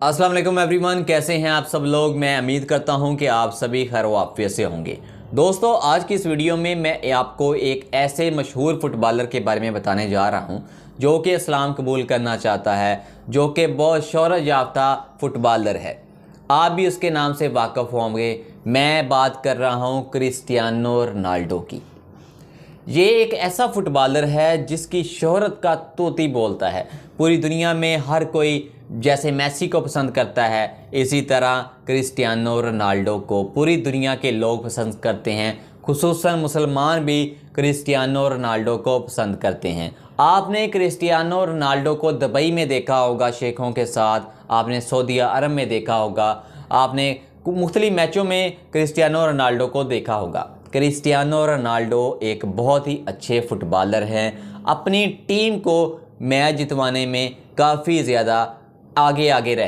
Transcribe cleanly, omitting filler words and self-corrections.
अस्सलाम वालेकुम एवरीवन, कैसे हैं आप सब लोग। मैं उम्मीद करता हूं कि आप सभी खैर वाफियत से होंगे। दोस्तों, आज की इस वीडियो में मैं आपको एक ऐसे मशहूर फुटबॉलर के बारे में बताने जा रहा हूं जो कि इस्लाम कबूल करना चाहता है, जो कि बहुत शोहरत याफ्ता फुटबॉलर है। आप भी उसके नाम से वाकिफ़ होंगे। मैं बात कर रहा हूं क्रिस्टियानो रोनाल्डो की। ये एक ऐसा फुटबॉलर है जिसकी शोहरत का तोती बोलता है। पूरी दुनिया में हर कोई जैसे मैसी को पसंद करता है, इसी तरह क्रिस्टियानो रोनाल्डो को पूरी दुनिया के लोग पसंद करते हैं। खुसूसन मुसलमान भी क्रिस्टियानो रोनाल्डो को पसंद करते हैं। आपने क्रिस्टियानो रोनाल्डो को दुबई में देखा होगा शेखों के साथ, आपने सऊदी अरब में देखा होगा, आपने मुख्तलिफ मैचों में क्रिस्टियानो रोनाल्डो को देखा होगा। क्रिस्टियानो रोनाल्डो एक बहुत ही अच्छे फुटबॉलर हैं। अपनी टीम को मैच जितवाने में काफ़ी ज़्यादा आगे आगे रहते